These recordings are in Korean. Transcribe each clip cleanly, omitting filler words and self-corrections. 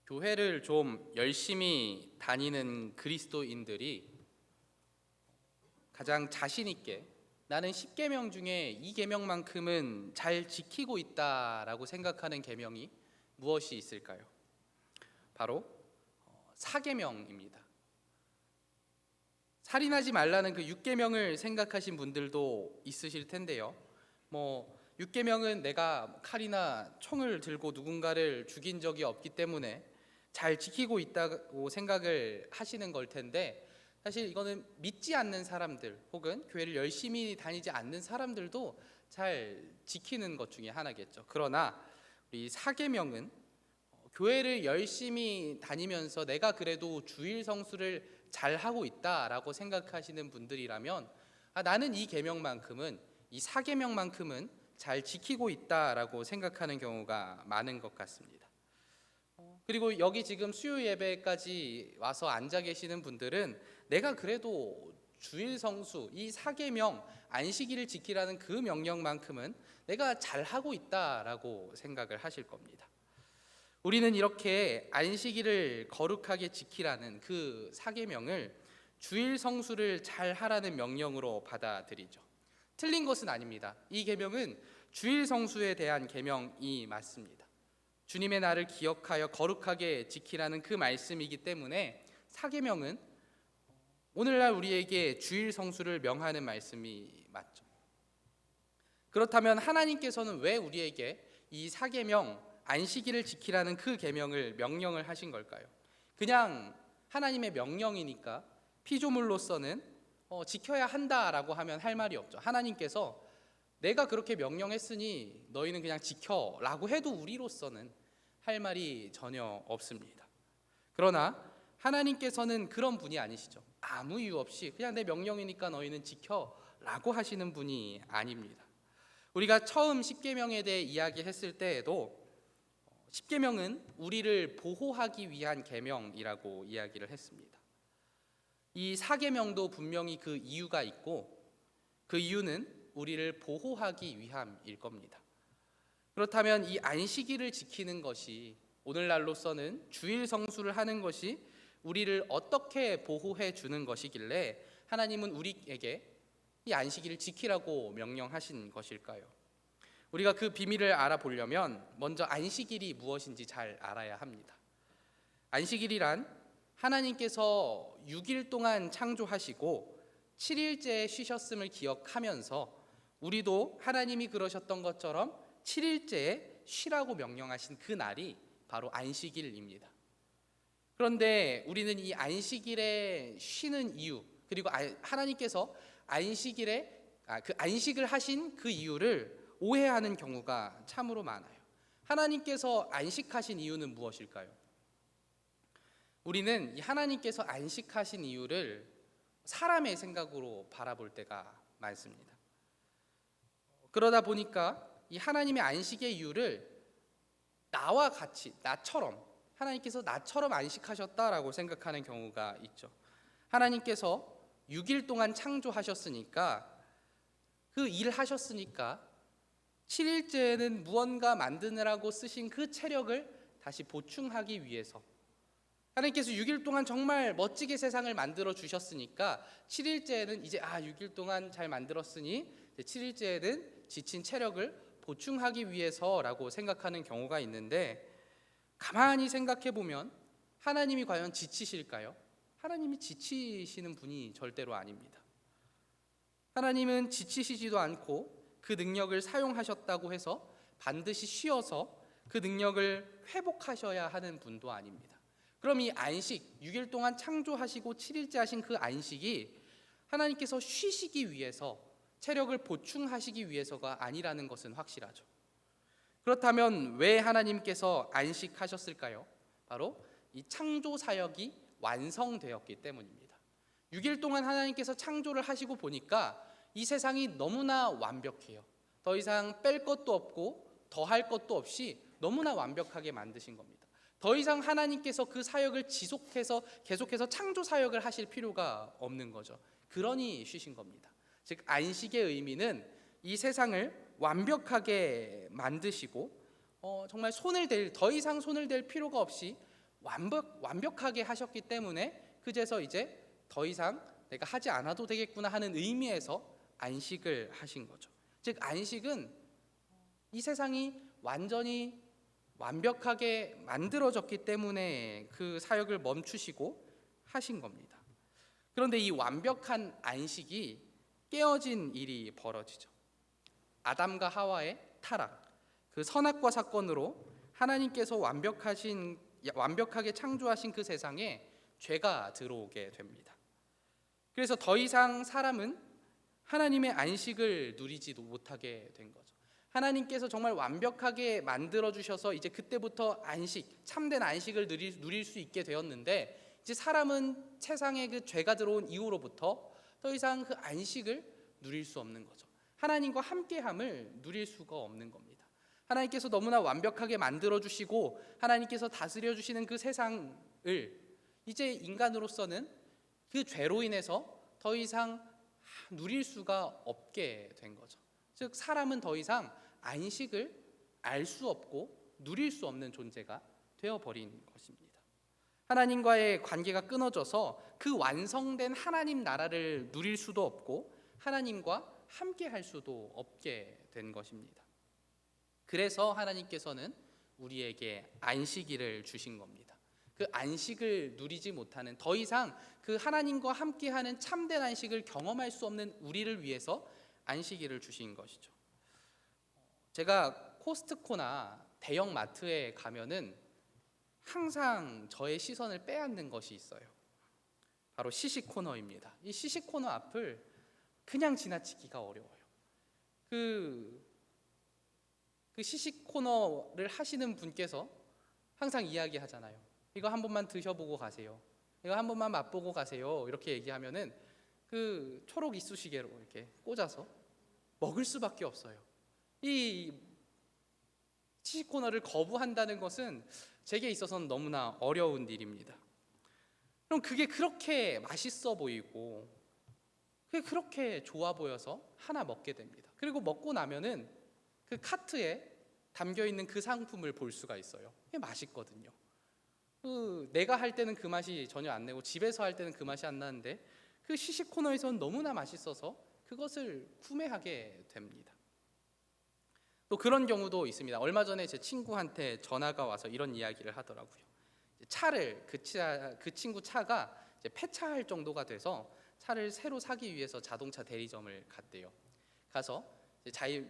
교회를 좀 열심히 다니는 그리스도인들이 가장 자신 있게 나는 10계명 중에 이 계명만큼은 잘 지키고 있다라고 생각하는 계명이 무엇이 있을까요? 바로 사계명입니다. 살인하지 말라는 그 6계명을 생각하신 분들도 있으실 텐데요. 6계명은 내가 칼이나 총을 들고 누군가를 죽인 적이 없기 때문에 잘 지키고 있다고 생각을 하시는 걸 텐데, 사실 이거는 믿지 않는 사람들 혹은 교회를 열심히 다니지 않는 사람들도 잘 지키는 것 중에 하나겠죠. 그러나 우리 사계명은 교회를 열심히 다니면서 내가 그래도 주일 성수를 잘 하고 있다라고 생각하시는 분들이라면, 나는 이 계명만큼은, 이 사계명만큼은 잘 지키고 있다라고 생각하는 경우가 많은 것 같습니다. 그리고 여기 지금 수요 예배까지 와서 앉아 계시는 분들은 내가 그래도 주일 성수, 이 사계명, 안식일을 지키라는 그 명령만큼은 내가 잘하고 있다라고 생각을 하실 겁니다. 우리는 이렇게 안식일을 거룩하게 지키라는 그 사계명을 주일 성수를 잘 하라는 명령으로 받아들이죠. 틀린 것은 아닙니다. 이 계명은 주일 성수에 대한 계명이 맞습니다. 주님의 날을 기억하여 거룩하게 지키라는 그 말씀이기 때문에 사계명은 오늘날 우리에게 주일 성수를 명하는 말씀이 맞죠. 그렇다면 하나님께서는 왜 우리에게 이 사계명, 안식일을 지키라는 그 계명을 명령을 하신 걸까요? 그냥 하나님의 명령이니까 피조물로서는 지켜야 한다라고 하면 할 말이 없죠. 하나님께서 내가 그렇게 명령했으니 너희는 그냥 지켜라고 해도 우리로서는 할 말이 전혀 없습니다. 그러나 하나님께서는 그런 분이 아니시죠. 아무 이유 없이 그냥 내 명령이니까 너희는 지켜라고 하시는 분이 아닙니다. 우리가 처음 십계명에 대해 이야기했을 때에도 십계명은 우리를 보호하기 위한 계명이라고 이야기를 했습니다. 이 사계명도 분명히 그 이유가 있고, 그 이유는 우리를 보호하기 위함일 겁니다. 그렇다면 이 안식일을 지키는 것이, 오늘날로서는 주일 성수를 하는 것이 우리를 어떻게 보호해 주는 것이길래 하나님은 우리에게 이 안식일을 지키라고 명령하신 것일까요? 우리가 그 비밀을 알아보려면 먼저 안식일이 무엇인지 잘 알아야 합니다. 안식일이란 하나님께서 6일 동안 창조하시고 7일째에 쉬셨음을 기억하면서 우리도 하나님이 그러셨던 것처럼 7일째에 쉬라고 명령하신 그 날이 바로 안식일입니다. 그런데 우리는 이 안식일에 쉬는 이유, 그리고 하나님께서 그 안식을 하신 그 이유를 오해하는 경우가 참으로 많아요. 하나님께서 안식하신 이유는 무엇일까요? 우리는 이 하나님께서 안식하신 이유를 사람의 생각으로 바라볼 때가 많습니다. 그러다 보니까 이 하나님의 안식의 이유를 나와 같이, 나처럼, 하나님께서 나처럼 안식하셨다라고 생각하는 경우가 있죠. 하나님께서 6일 동안 창조하셨으니까, 그 일 하셨으니까 7일째에는 무언가 만드느라고 쓰신 그 체력을 다시 보충하기 위해서, 하나님께서 6일 동안 정말 멋지게 세상을 만들어 주셨으니까 7일째에는 이제 6일 동안 잘 만들었으니 7일째에는 지친 체력을 보충하기 위해서라고 생각하는 경우가 있는데, 가만히 생각해 보면 하나님이 과연 지치실까요? 하나님이 지치시는 분이 절대로 아닙니다. 하나님은 지치시지도 않고 그 능력을 사용하셨다고 해서 반드시 쉬어서 그 능력을 회복하셔야 하는 분도 아닙니다. 그럼 이 안식, 6일 동안 창조하시고 7일째 하신 그 안식이 하나님께서 쉬시기 위해서, 체력을 보충하시기 위해서가 아니라는 것은 확실하죠. 그렇다면 왜 하나님께서 안식하셨을까요? 바로 이 창조 사역이 완성되었기 때문입니다. 6일 동안 하나님께서 창조를 하시고 보니까 이 세상이 너무나 완벽해요. 더 이상 뺄 것도 없고 더할 것도 없이 너무나 완벽하게 만드신 겁니다. 더 이상 하나님께서 그 사역을 계속해서 창조 사역을 하실 필요가 없는 거죠. 그러니 쉬신 겁니다. 즉 안식의 의미는 이 세상을 완벽하게 만드시고 정말 더 이상 손을 댈 필요가 없이 완벽하게 하셨기 때문에 그제서 이제 더 이상 내가 하지 않아도 되겠구나 하는 의미에서 안식을 하신 거죠. 즉 안식은 이 세상이 완전히 완벽하게 만들어졌기 때문에 그 사역을 멈추시고 하신 겁니다. 그런데 이 완벽한 안식이 깨어진 일이 벌어지죠. 아담과 하와의 타락, 그 선악과 사건으로 하나님께서 완벽하게 창조하신 그 세상에 죄가 들어오게 됩니다. 그래서 더 이상 사람은 하나님의 안식을 누리지도 못하게 된 거죠. 하나님께서 정말 완벽하게 만들어 주셔서 이제 그때부터 참된 안식을 누릴 수 있게 되었는데, 이제 사람은 세상에 그 죄가 들어온 이후로부터 더 이상 그 안식을 누릴 수 없는 거죠. 하나님과 함께함을 누릴 수가 없는 겁니다. 하나님께서 너무나 완벽하게 만들어 주시고 하나님께서 다스려 주시는 그 세상을 이제 인간으로서는 그 죄로 인해서 더 이상 누릴 수가 없게 된 거죠. 즉 사람은 더 이상 안식을 알 수 없고 누릴 수 없는 존재가 되어버린 것입니다. 하나님과의 관계가 끊어져서 그 완성된 하나님 나라를 누릴 수도 없고 하나님과 함께 할 수도 없게 된 것입니다. 그래서 하나님께서는 우리에게 안식일을 주신 겁니다. 그 안식을 누리지 못하는, 더 이상 그 하나님과 함께하는 참된 안식을 경험할 수 없는 우리를 위해서 안식일을 주신 것이죠. 제가 코스트코나 대형 마트에 가면은 항상 저의 시선을 빼앗는 것이 있어요. 바로 시식 코너입니다. 이 시식 코너 앞을 그냥 지나치기가 어려워요. 그 시식 코너를 하시는 분께서 항상 이야기하잖아요. 이거 한 번만 드셔보고 가세요. 이거 한 번만 맛보고 가세요. 이렇게 얘기하면은 그 초록 이쑤시개로 이렇게 꽂아서 먹을 수밖에 없어요. 이 시식 코너를 거부한다는 것은 제게 있어서는 너무나 어려운 일입니다. 그럼 그게 그렇게 맛있어 보이고 그게 그렇게 좋아 보여서 하나 먹게 됩니다. 그리고 먹고 나면은 그 카트에 담겨 있는 그 상품을 볼 수가 있어요. 그게 맛있거든요. 내가 할 때는 그 맛이 전혀 안 나고 집에서 할 때는 그 맛이 안 나는데 그 시식 코너에서는 너무나 맛있어서 그것을 구매하게 됩니다. 또 그런 경우도 있습니다. 얼마 전에 제 친구한테 전화가 와서 이런 이야기를 하더라고요. 그 친구 차가 이제 폐차할 정도가 돼서 차를 새로 사기 위해서 자동차 대리점을 갔대요. 가서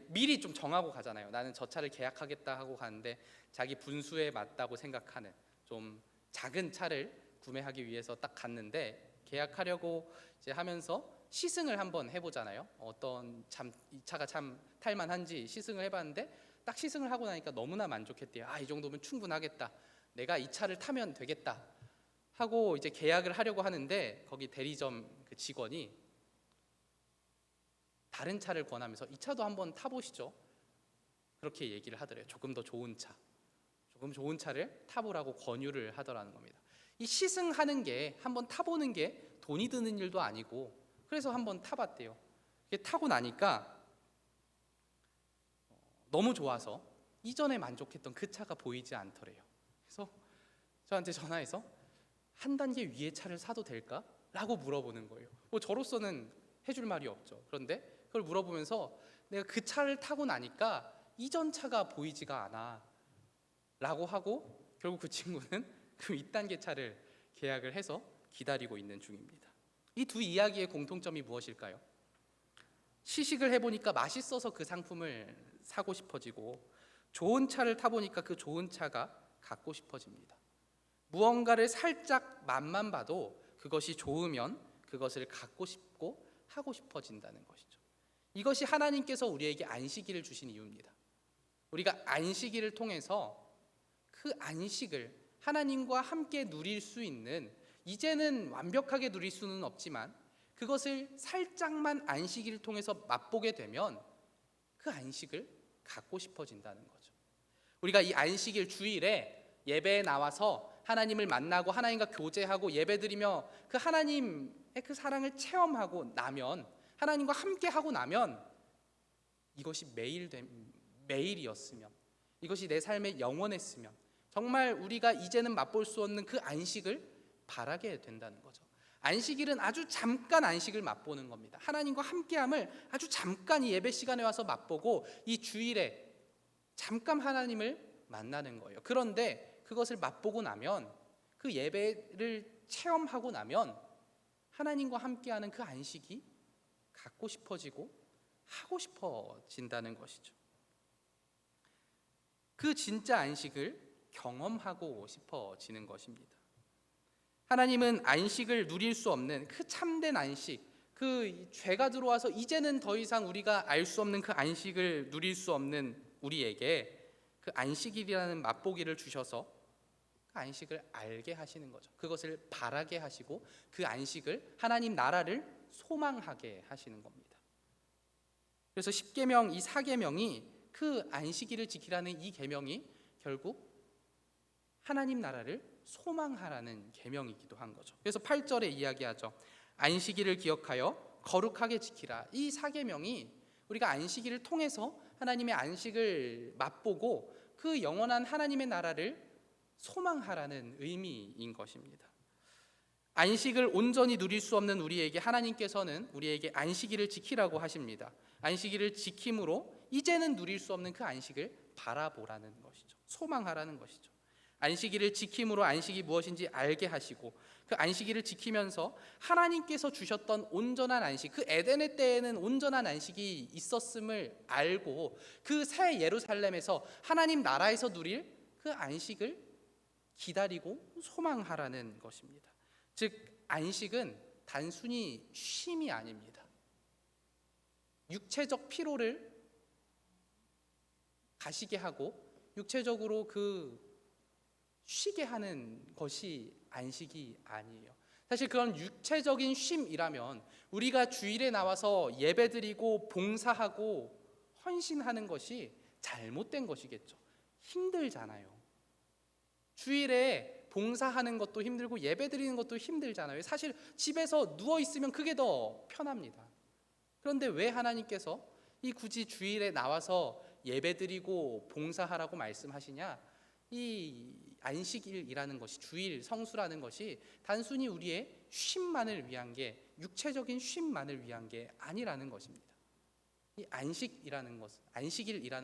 미리 좀 정하고 가잖아요. 나는 저 차를 계약하겠다 하고 가는데 자기 분수에 맞다고 생각하는 좀 작은 차를 구매하기 위해서 딱 갔는데, 계약하려고 이제 하면서 시승을 한번 해보잖아요. 이 차가 참 탈만한지 시승을 해봤는데 딱 시승을 하고 나니까 너무나 만족했대요. 이 정도면 충분하겠다. 내가 이 차를 타면 되겠다 하고 이제 계약을 하려고 하는데 거기 대리점 그 직원이 다른 차를 권하면서 이 차도 한번 타보시죠. 그렇게 얘기를 하더래요. 조금 좋은 차를 타보라고 권유를 하더라는 겁니다. 이 시승하는 게, 한번 타보는 게 돈이 드는 일도 아니고, 그래서 한번 타봤대요. 타고 나니까 너무 좋아서 이전에 만족했던 그 차가 보이지 않더래요. 그래서 저한테 전화해서 한 단계 위의 차를 사도 될까? 라고 물어보는 거예요. 저로서는 해줄 말이 없죠. 그런데 그걸 물어보면서 내가 그 차를 타고 나니까 이전 차가 보이지가 않아 라고 하고, 결국 그 친구는 그 2단계 차를 계약을 해서 기다리고 있는 중입니다. 이 두 이야기의 공통점이 무엇일까요? 시식을 해보니까 맛있어서 그 상품을 사고 싶어지고, 좋은 차를 타보니까 그 좋은 차가 갖고 싶어집니다. 무언가를 살짝 맛만 봐도 그것이 좋으면 그것을 갖고 싶고 하고 싶어진다는 것이죠. 이것이 하나님께서 우리에게 안식일을 주신 이유입니다. 우리가 안식일을 통해서 그 안식을 하나님과 함께 누릴 수 있는, 이제는 완벽하게 누릴 수는 없지만 그것을 살짝만 안식일을 통해서 맛보게 되면 그 안식을 갖고 싶어진다는 거죠. 우리가 이 안식일 주일에 예배에 나와서 하나님을 만나고 하나님과 교제하고 예배드리며 그 하나님의 그 사랑을 체험하고 나면, 하나님과 함께 하고 나면 이것이 매일이었으면, 이것이 내 삶에 영원했으면 정말 우리가 이제는 맛볼 수 없는 그 안식을 바라게 된다는 거죠. 안식일은 아주 잠깐 안식을 맛보는 겁니다. 하나님과 함께함을 아주 잠깐 이 예배 시간에 와서 맛보고 이 주일에 잠깐 하나님을 만나는 거예요. 그런데 그것을 맛보고 나면, 그 예배를 체험하고 나면 하나님과 함께하는 그 안식이 갖고 싶어지고 하고 싶어진다는 것이죠. 그 진짜 안식을 경험하고 싶어지는 것입니다. 하나님은 안식을 누릴 수 없는 그 참된 안식, 그 죄가 들어와서 이제는 더 이상 우리가 알 수 없는 그 안식을 누릴 수 없는 우리에게 그 안식일이라는 맛보기를 주셔서 그 안식을 알게 하시는 거죠. 그것을 바라게 하시고 그 안식을, 하나님 나라를 소망하게 하시는 겁니다. 그래서 10계명, 이 4계명이, 그 안식일을 지키라는 이 계명이 결국 하나님 나라를 소망하라는 계명이기도 한 거죠. 그래서 8절에 이야기하죠. 안식일을 기억하여 거룩하게 지키라. 이 4계명이 우리가 안식일을 통해서 하나님의 안식을 맛보고 그 영원한 하나님의 나라를 소망하라는 의미인 것입니다. 안식을 온전히 누릴 수 없는 우리에게 하나님께서는 우리에게 안식일을 지키라고 하십니다. 안식일을 지킴으로 이제는 누릴 수 없는 그 안식을 바라보라는 것이죠. 소망하라는 것이죠. 안식일을 지킴으로 안식이 무엇인지 알게 하시고, 그 안식일을 지키면서 하나님께서 주셨던 온전한 안식, 그 에덴의 때에는 온전한 안식이 있었음을 알고 그 새 예루살렘에서 하나님 나라에서 누릴 그 안식을 기다리고 소망하라는 것입니다. 즉 안식은 단순히 쉼이 아닙니다. 육체적 피로를 가시게 하고 육체적으로 그 쉬게 하는 것이 안식이 아니에요. 사실 그런 육체적인 쉼이라면 우리가 주일에 나와서 예배드리고 봉사하고 헌신하는 것이 잘못된 것이겠죠. 힘들잖아요. 주일에 봉사하는 것도 힘들고 예배드리는 것도 힘들잖아요. 사실 집에서 누워 있으면 그게 더 편합니다. 그런데 왜 하나님께서 이 굳이 주일에 나와서 예배드리고 봉사하라고 말씀하시냐? 이 안식일이라는 것이, 주일 성수라는 것이 단순히 우리의 쉼만을 위한 게, 육체적인 쉼만을 위한 게 아니라는 것입니다. 이 안식일이라는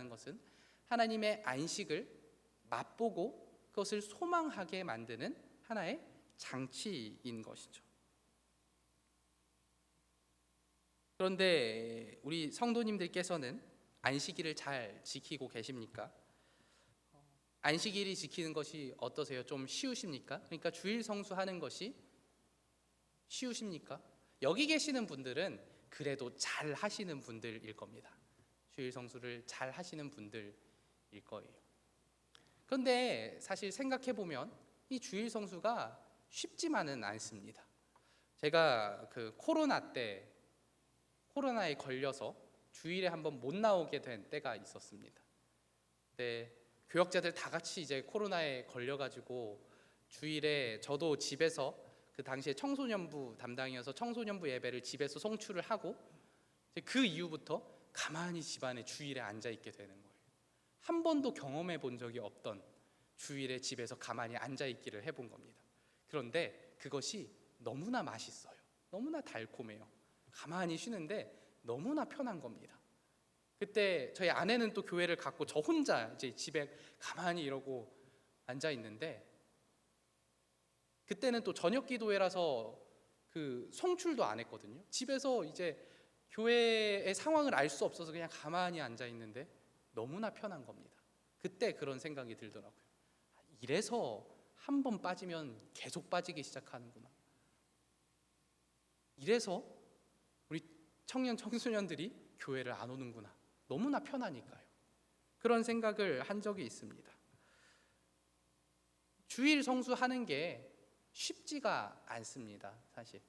것은 하나님의 안식을 맛보고 그것을 소망하게 만드는 하나의 장치인 것이죠. 그런데 우리 성도님들께서는 안식일을 잘 지키고 계십니까? 안식일이 지키는 것이 어떠세요? 좀 쉬우십니까? 그러니까 주일 성수하는 것이 쉬우십니까? 여기 계시는 분들은 그래도 잘 하시는 분들일 겁니다. 주일 성수를 잘 하시는 분들일 거예요. 그런데 사실 생각해 보면 이 주일 성수가 쉽지만은 않습니다. 제가 그 코로나에 걸려서 주일에 한번 못 나오게 된 때가 있었습니다. 네. 교역자들 다 같이 이제 코로나에 걸려가지고 주일에 저도 집에서, 그 당시에 청소년부 담당이어서 청소년부 예배를 집에서 송출을 하고 그 이후부터 가만히 집안에 주일에 앉아 있게 되는 거예요. 한 번도 경험해 본 적이 없던 주일에 집에서 가만히 앉아 있기를 해본 겁니다. 그런데 그것이 너무나 맛있어요. 너무나 달콤해요. 가만히 쉬는데 너무나 편한 겁니다. 그때 저희 아내는 또 교회를 갔고 저 혼자 이제 집에 가만히 이러고 앉아 있는데, 그때는 또 저녁 기도회라서 그 송출도 안 했거든요. 집에서 이제 교회의 상황을 알 수 없어서 그냥 가만히 앉아 있는데 너무나 편한 겁니다. 그때 그런 생각이 들더라고요. 이래서 한 번 빠지면 계속 빠지기 시작하는구나. 이래서 우리 청소년들이 교회를 안 오는구나. 너무나 편하니까요. 그런 생각을 한 적이 있습니다. 주일 성수하는 게 쉽지가 않습니다. 사실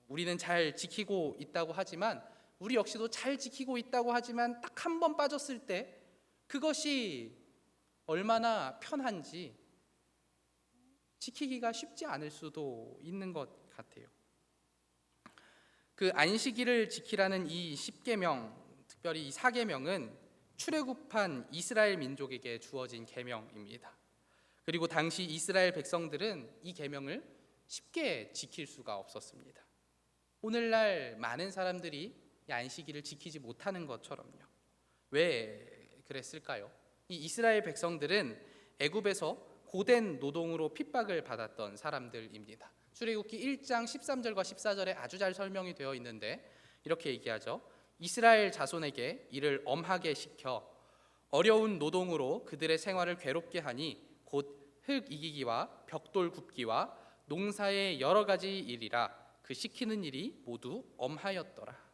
우리는 잘 지키고 있다고 하지만, 우리 역시도 잘 지키고 있다고 하지만 딱 한 번 빠졌을 때 그것이 얼마나 편한지 지키기가 쉽지 않을 수도 있는 것 같아요. 그 안식일을 지키라는 이 10계명, 특별히 이 4계명은 출애굽한 이스라엘 민족에게 주어진 계명입니다. 그리고 당시 이스라엘 백성들은 이 계명을 쉽게 지킬 수가 없었습니다. 오늘날 많은 사람들이 이 안식일을 지키지 못하는 것처럼요. 왜 그랬을까요? 이 이스라엘 백성들은 애굽에서 고된 노동으로 핍박을 받았던 사람들입니다. 출애굽기 1장 13절과 14절에 아주 잘 설명이 되어 있는데 이렇게 얘기하죠. 이스라엘 자손에게 이를 엄하게 시켜 어려운 노동으로 그들의 생활을 괴롭게 하니 곧 흙 이기기와 벽돌 굽기와 농사의 여러 가지 일이라 그 시키는 일이 모두 엄하였더라.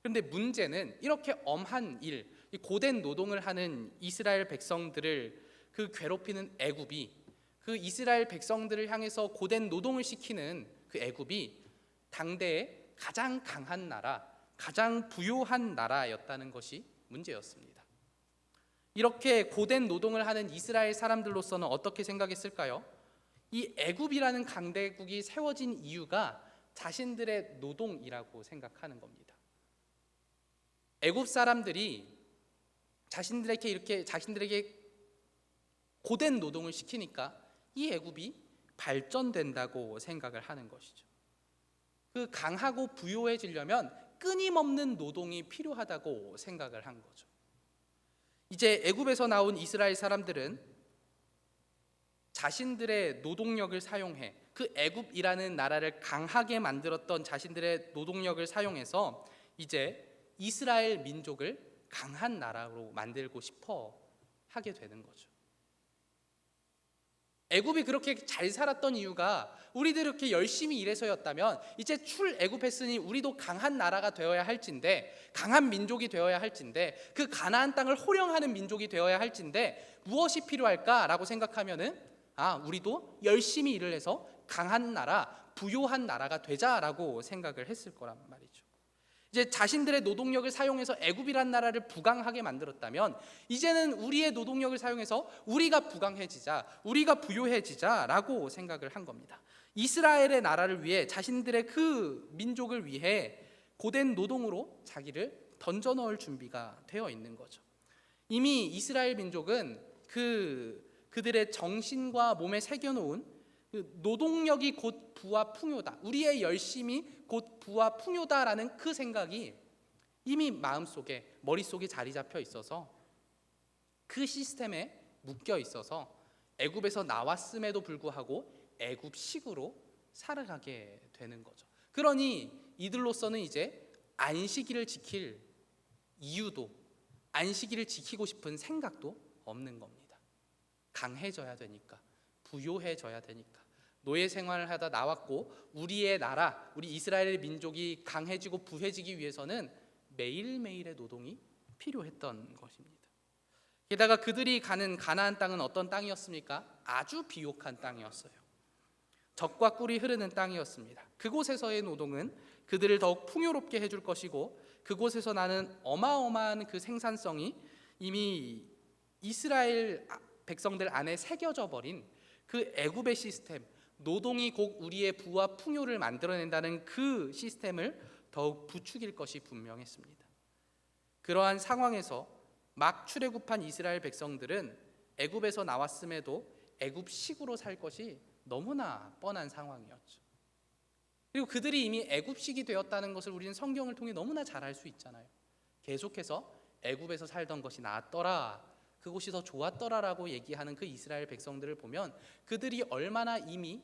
그런데 문제는 이렇게 엄한 일, 이 고된 노동을 하는 이스라엘 백성들을 그 괴롭히는 애굽이, 그 이스라엘 백성들을 향해서 고된 노동을 시키는 그 애굽이 당대의 가장 강한 나라, 가장 부유한 나라였다는 것이 문제였습니다. 이렇게 고된 노동을 하는 이스라엘 사람들로서는 어떻게 생각했을까요? 이 애굽이라는 강대국이 세워진 이유가 자신들의 노동이라고 생각하는 겁니다. 애굽 사람들이 자신들에게 고된 노동을 시키니까 이 애굽이 발전된다고 생각을 하는 것이죠. 그 강하고 부유해지려면 끊임없는 노동이 필요하다고 생각을 한 거죠. 이제 애굽에서 나온 이스라엘 사람들은 자신들의 노동력을 사용해 그 애굽이라는 나라를 강하게 만들었던 자신들의 노동력을 사용해서 이제 이스라엘 민족을 강한 나라로 만들고 싶어 하게 되는 거죠. 애굽이 그렇게 잘 살았던 이유가 우리들 이렇게 열심히 일해서였다면 이제 출애굽했으니 우리도 강한 나라가 되어야 할진데, 강한 민족이 되어야 할진데, 그 가나안 땅을 호령하는 민족이 되어야 할진데 무엇이 필요할까라고 생각하면은 우리도 열심히 일을 해서 강한 나라, 부유한 나라가 되자라고 생각을 했을 거란 말이죠. 이제 자신들의 노동력을 사용해서 애굽이란 나라를 부강하게 만들었다면 이제는 우리의 노동력을 사용해서 우리가 부강해지자, 우리가 부유해지자라고 생각을 한 겁니다. 이스라엘의 나라를 위해, 자신들의 그 민족을 위해 고된 노동으로 자기를 던져 넣을 준비가 되어 있는 거죠. 이미 이스라엘 민족은 그들의 정신과 몸에 새겨놓은 그 노동력이 곧 부와 풍요다, 우리의 열심이 곧 부와 풍요다라는 그 생각이 이미 마음속에, 머릿속에 자리 잡혀 있어서 그 시스템에 묶여 있어서 애굽에서 나왔음에도 불구하고 애굽식으로 살아가게 되는 거죠. 그러니 이들로서는 이제 안식일을 지킬 이유도, 안식일을 지키고 싶은 생각도 없는 겁니다. 강해져야 되니까, 부유해져야 되니까. 노예 생활을 하다 나왔고 우리의 나라, 우리 이스라엘 민족이 강해지고 부해지기 위해서는 매일매일의 노동이 필요했던 것입니다. 게다가 그들이 가는 가나안 땅은 어떤 땅이었습니까? 아주 비옥한 땅이었어요. 젖과 꿀이 흐르는 땅이었습니다. 그곳에서의 노동은 그들을 더욱 풍요롭게 해줄 것이고, 그곳에서 나는 어마어마한 그 생산성이 이미 이스라엘 백성들 안에 새겨져 버린 그 애굽의 시스템, 노동이 곧 우리의 부와 풍요를 만들어낸다는 그 시스템을 더욱 부추길 것이 분명했습니다. 그러한 상황에서 막 출애굽한 이스라엘 백성들은 애굽에서 나왔음에도 애굽식으로 살 것이 너무나 뻔한 상황이었죠. 그리고 그들이 이미 애굽식이 되었다는 것을 우리는 성경을 통해 너무나 잘 알 수 있잖아요. 계속해서 애굽에서 살던 것이 나았더라, 그곳이 더 좋았더라라고 얘기하는 그 이스라엘 백성들을 보면 그들이 얼마나 이미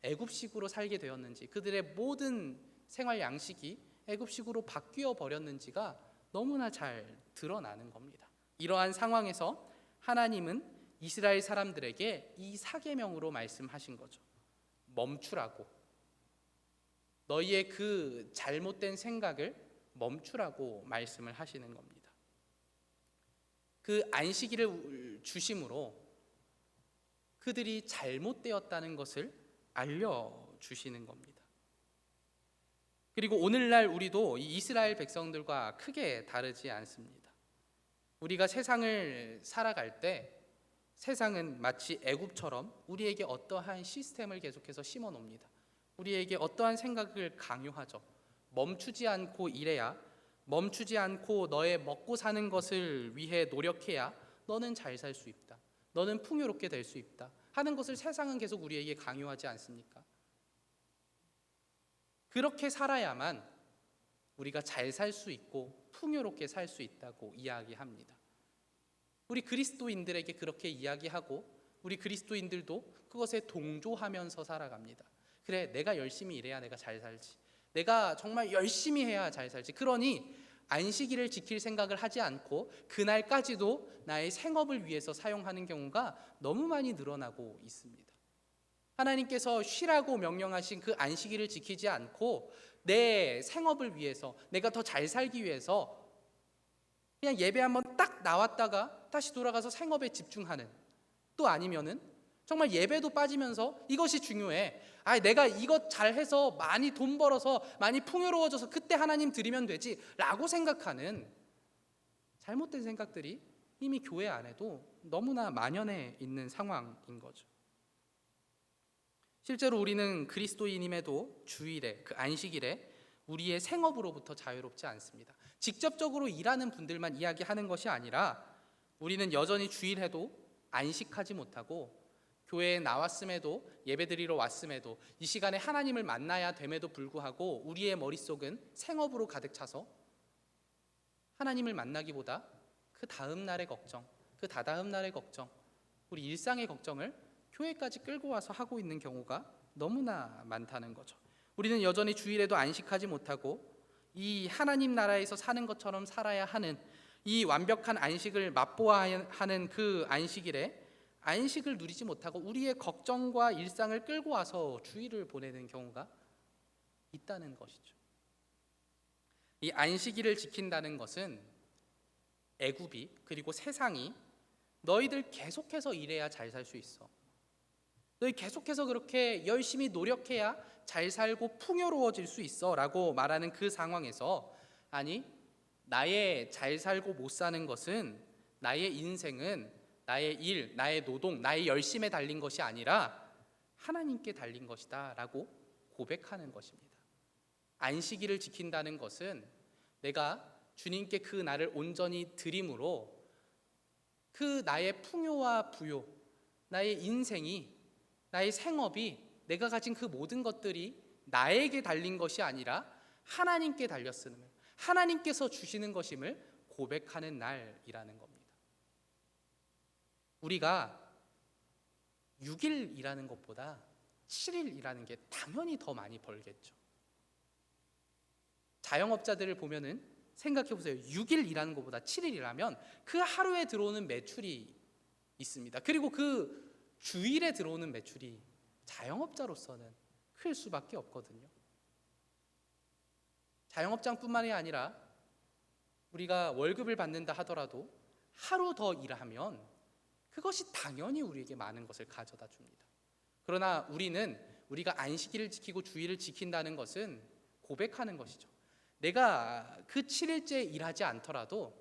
애굽식으로 살게 되었는지, 그들의 모든 생활 양식이 애굽식으로 바뀌어 버렸는지가 너무나 잘 드러나는 겁니다. 이러한 상황에서 하나님은 이스라엘 사람들에게 이 사계명으로 말씀하신 거죠. 멈추라고, 너희의 그 잘못된 생각을 멈추라고 말씀을 하시는 겁니다. 그 안식일을 주심으로 그들이 잘못되었다는 것을 알려주시는 겁니다. 그리고 오늘날 우리도 이 이스라엘 백성들과 크게 다르지 않습니다. 우리가 세상을 살아갈 때 세상은 마치 애굽처럼 우리에게 어떠한 시스템을 계속해서 심어 놓습니다. 우리에게 어떠한 생각을 강요하죠. 멈추지 않고 일해야, 멈추지 않고 너의 먹고 사는 것을 위해 노력해야 너는 잘 살 수 있다. 너는 풍요롭게 될 수 있다 하는 것을 세상은 계속 우리에게 강요하지 않습니까? 그렇게 살아야만 우리가 잘 살 수 있고 풍요롭게 살 수 있다고 이야기합니다. 우리 그리스도인들에게 그렇게 이야기하고 우리 그리스도인들도 그것에 동조하면서 살아갑니다. 그래, 내가 열심히 일해야 내가 잘 살지, 내가 정말 열심히 해야 잘 살지. 그러니 안식일을 지킬 생각을 하지 않고 그날까지도 나의 생업을 위해서 사용하는 경우가 너무 많이 늘어나고 있습니다. 하나님께서 쉬라고 명령하신 그 안식일을 지키지 않고 내 생업을 위해서, 내가 더 잘 살기 위해서 그냥 예배 한번 딱 나왔다가 다시 돌아가서 생업에 집중하는, 또 아니면은 정말 예배도 빠지면서 이것이 중요해, 내가 이것 잘해서 많이 돈 벌어서 많이 풍요로워져서 그때 하나님 드리면 되지 라고 생각하는 잘못된 생각들이 이미 교회 안에도 너무나 만연해 있는 상황인 거죠. 실제로 우리는 그리스도인임에도 주일에, 그 안식일에 우리의 생업으로부터 자유롭지 않습니다. 직접적으로 일하는 분들만 이야기하는 것이 아니라 우리는 여전히 주일에도 안식하지 못하고 교회에 나왔음에도, 예배드리러 왔음에도, 이 시간에 하나님을 만나야 됨에도 불구하고 우리의 머릿속은 생업으로 가득 차서 하나님을 만나기보다 그 다음 날의 걱정, 그 다다음 날의 걱정, 우리 일상의 걱정을 교회까지 끌고 와서 하고 있는 경우가 너무나 많다는 거죠. 우리는 여전히 주일에도 안식하지 못하고 이 하나님 나라에서 사는 것처럼 살아야 하는 이 완벽한 안식을 맛보아야 하는 그 안식일에 안식을 누리지 못하고 우리의 걱정과 일상을 끌고 와서 주일을 보내는 경우가 있다는 것이죠. 이 안식일을 지킨다는 것은 애굽이, 그리고 세상이 너희들 계속해서 일해야 잘 살 수 있어, 너희 계속해서 그렇게 열심히 노력해야 잘 살고 풍요로워질 수 있어 라고 말하는 그 상황에서, 아니, 나의 잘 살고 못 사는 것은, 나의 인생은 나의 일, 나의 노동, 나의 열심에 달린 것이 아니라 하나님께 달린 것이다 라고 고백하는 것입니다. 안식일을 지킨다는 것은 내가 주님께 그 날을 온전히 드림으로 그 나의 풍요와 부요, 나의 인생이, 나의 생업이, 내가 가진 그 모든 것들이 나에게 달린 것이 아니라 하나님께 달렸음을, 하나님께서 주시는 것임을 고백하는 날이라는 겁니다. 우리가 6일 일하는 것보다 7일 일하는 게 당연히 더 많이 벌겠죠. 자영업자들을 보면은 생각해 보세요. 6일 일하는 것보다 7일 일하면 그 하루에 들어오는 매출이 있습니다. 그리고 그 주일에 들어오는 매출이 자영업자로서는 클 수밖에 없거든요. 자영업장뿐만이 아니라 우리가 월급을 받는다 하더라도 하루 더 일하면 그것이 당연히 우리에게 많은 것을 가져다 줍니다. 그러나 우리가 안식일을 지키고 주일을 지킨다는 것은 고백하는 것이죠. 내가 그 7일째 일하지 않더라도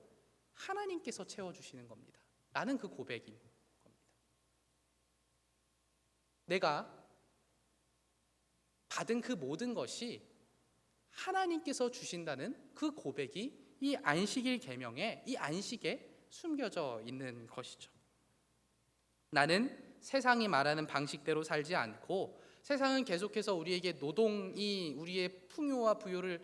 하나님께서 채워주시는 겁니다. 나는 그 고백인 겁니다. 내가 받은 그 모든 것이 하나님께서 주신다는 그 고백이 이 안식일 계명에, 이 안식에 숨겨져 있는 것이죠. 나는 세상이 말하는 방식대로 살지 않고, 세상은 계속해서 우리에게 노동이 우리의 풍요와 부요를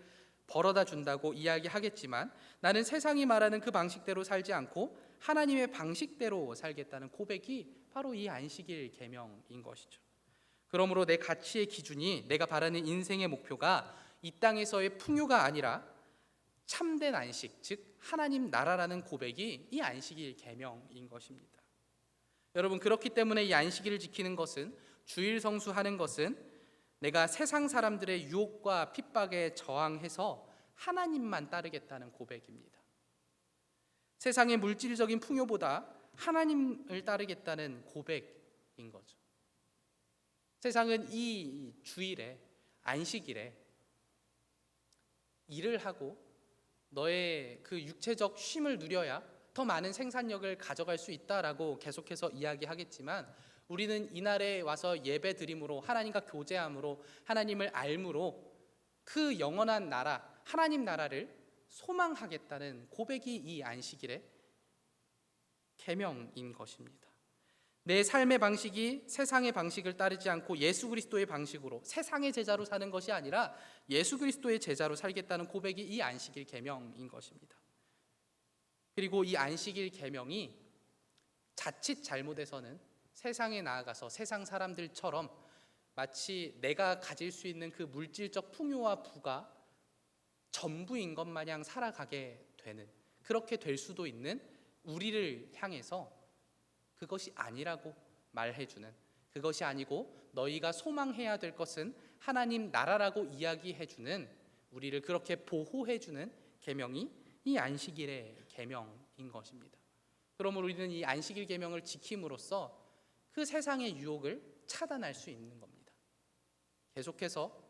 벌어다 준다고 이야기하겠지만, 나는 세상이 말하는 그 방식대로 살지 않고 하나님의 방식대로 살겠다는 고백이 바로 이 안식일 계명인 것이죠. 그러므로 내 가치의 기준이, 내가 바라는 인생의 목표가 이 땅에서의 풍요가 아니라 참된 안식, 즉 하나님 나라라는 고백이 이 안식일 계명인 것입니다. 여러분, 그렇기 때문에 이 안식일을 지키는 것은, 주일 성수하는 것은 내가 세상 사람들의 유혹과 핍박에 저항해서 하나님만 따르겠다는 고백입니다. 세상의 물질적인 풍요보다 하나님을 따르겠다는 고백인 거죠. 세상은 이 주일에, 안식일에 일을 하고 너의 그 육체적 쉼을 누려야 더 많은 생산력을 가져갈 수 있다라고 계속해서 이야기하겠지만, 우리는 이날에 와서 예배 드림으로, 하나님과 교제함으로, 하나님을 알므로 그 영원한 나라, 하나님 나라를 소망하겠다는 고백이 이 안식일의 계명인 것입니다. 내 삶의 방식이 세상의 방식을 따르지 않고 예수 그리스도의 방식으로 세상의 제자로 사는 것이 아니라 예수 그리스도의 제자로 살겠다는 고백이 이 안식일 계명인 것입니다. 그리고 이 안식일 계명이 자칫 잘못해서는 세상에 나아가서 세상 사람들처럼 마치 내가 가질 수 있는 그 물질적 풍요와 부가 전부인 것 마냥 살아가게 되는, 그렇게 될 수도 있는 우리를 향해서 그것이 아니라고 말해주는, 그것이 아니고 너희가 소망해야 될 것은 하나님 나라라고 이야기해주는, 우리를 그렇게 보호해주는 계명이 이 안식일의 계명인 것입니다. 그러므로 우리는 이 안식일 계명을 지킴으로써 그 세상의 유혹을 차단할 수 있는 겁니다. 계속해서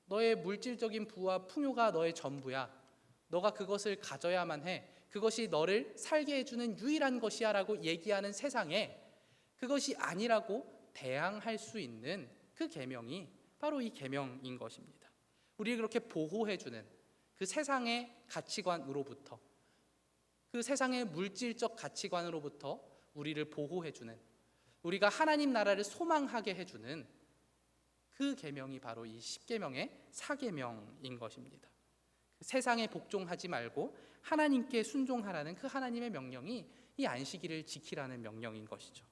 너의 물질적인 부와 풍요가 너의 전부야, 너가 그것을 가져야만 해, 그것이 너를 살게 해주는 유일한 것이야 라고 얘기하는 세상에 그것이 아니라고 대항할 수 있는 그 계명이 바로 이 계명인 것입니다. 우리를 그렇게 보호해주는 그 세상의 가치관으로부터, 그 세상의 물질적 가치관으로부터 우리를 보호해주는, 우리가 하나님 나라를 소망하게 해주는 그 계명이 바로 이 십계명의 사계명인 것입니다. 세상에 복종하지 말고 하나님께 순종하라는 그 하나님의 명령이 이 안식일을 지키라는 명령인 것이죠.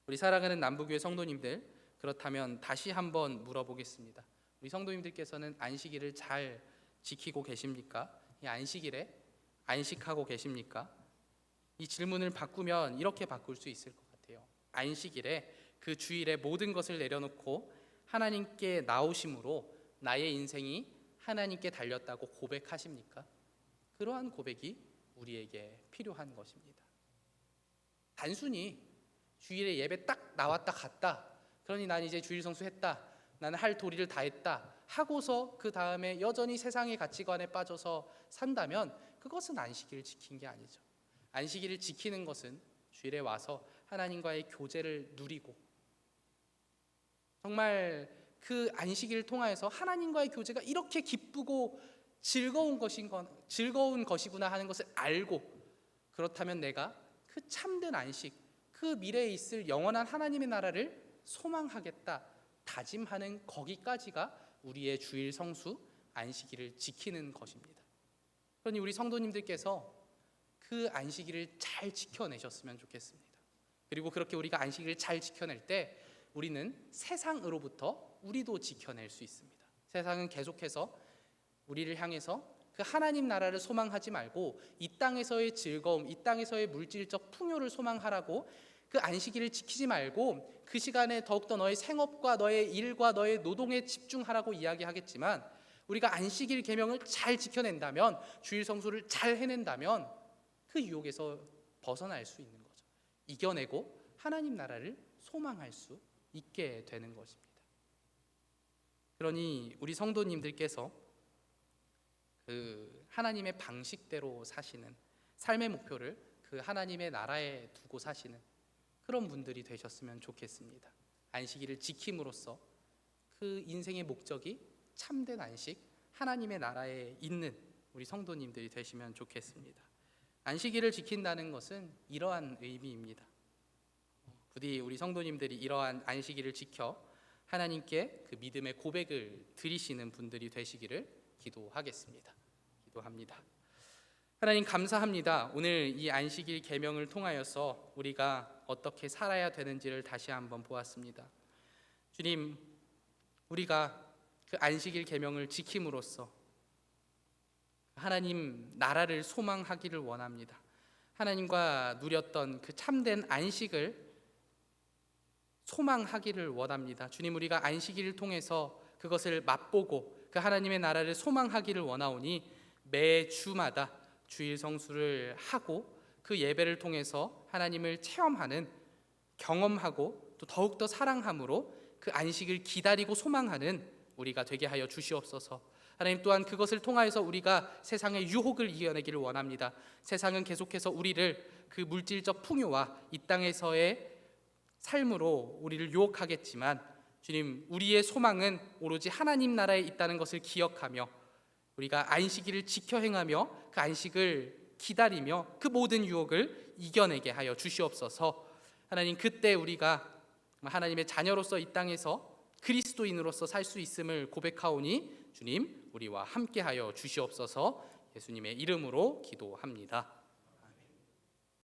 우리 사랑하는 남부교회 성도님들, 그렇다면 다시 한번 물어보겠습니다. 우리 성도님들께서는 안식일을 잘 지키고 계십니까? 이 안식일에 안식하고 계십니까? 이 질문을 바꾸면 이렇게 바꿀 수 있을 것 같아요. 안식일에 그 주일에 모든 것을 내려놓고 하나님께 나오심으로 나의 인생이 하나님께 달렸다고 고백하십니까? 그러한 고백이 우리에게 필요한 것입니다. 단순히 주일에 예배 딱 나왔다 갔다, 그러니 난 이제 주일 성수했다, 나는 할 도리를 다 했다 하고서 그 다음에 여전히 세상의 가치관에 빠져서 산다면 그것은 안식일을 지킨 게 아니죠. 안식일을 지키는 것은 주일에 와서 하나님과의 교제를 누리고, 정말 그 안식일을 통하여서 하나님과의 교제가 이렇게 기쁘고 즐거운 것이구나 하는 것을 알고, 그렇다면 내가 그 참된 안식, 그 미래에 있을 영원한 하나님의 나라를 소망하겠다 다짐하는 거기까지가 우리의 주일 성수 안식일을 지키는 것입니다. 그러니 우리 성도님들께서 그 안식일을 잘 지켜내셨으면 좋겠습니다. 그리고 그렇게 우리가 안식일을 잘 지켜낼 때 우리는 세상으로부터 우리도 지켜낼 수 있습니다. 세상은 계속해서 우리를 향해서 그 하나님 나라를 소망하지 말고 이 땅에서의 즐거움, 이 땅에서의 물질적 풍요를 소망하라고, 그 안식일을 지키지 말고 그 시간에 더욱더 너의 생업과 너의 일과 너의 노동에 집중하라고 이야기하겠지만, 우리가 안식일 계명을 잘 지켜낸다면, 주일 성수를 잘 해낸다면 그 유혹에서 벗어날 수 있는 거죠. 이겨내고 하나님 나라를 소망할 수 있게 되는 것입니다. 그러니 우리 성도님들께서 그 하나님의 방식대로 사시는 삶의 목표를 그 하나님의 나라에 두고 사시는 그런 분들이 되셨으면 좋겠습니다. 안식일을 지킴으로써 그 인생의 목적이 참된 안식, 하나님의 나라에 있는 우리 성도님들이 되시면 좋겠습니다. 안식일을 지킨다는 것은 이러한 의미입니다. 부디 우리 성도님들이 이러한 안식일을 지켜 하나님께 그 믿음의 고백을 드리시는 분들이 되시기를 기도하겠습니다. 기도합니다. 하나님 감사합니다. 오늘 이 안식일 계명을 통하여서 우리가 어떻게 살아야 되는지를 다시 한번 보았습니다. 주님, 우리가 그 안식일 계명을 지킴으로써 하나님 나라를 소망하기를 원합니다. 하나님과 누렸던 그 참된 안식을 소망하기를 원합니다. 주님, 우리가 안식일을 통해서 그것을 맛보고 그 하나님의 나라를 소망하기를 원하오니 매 주마다 주일 성수를 하고 그 예배를 통해서 하나님을 체험하는, 경험하고 또 더욱더 사랑함으로 그 안식을 기다리고 소망하는 우리가 되게 하여 주시옵소서. 하나님 또한 그것을 통하여서 우리가 세상의 유혹을 이겨내기를 원합니다. 세상은 계속해서 우리를 그 물질적 풍요와 이 땅에서의 삶으로 우리를 유혹하겠지만, 주님, 우리의 소망은 오로지 하나님 나라에 있다는 것을 기억하며 우리가 안식일을 지켜 행하며 그 안식을 기다리며 그 모든 유혹을 이겨내게 하여 주시옵소서. 하나님, 그때 우리가 하나님의 자녀로서 이 땅에서 그리스도인으로서 살 수 있음을 고백하오니 주님 우리와 함께하여 주시옵소서. 예수님의 이름으로 기도합니다.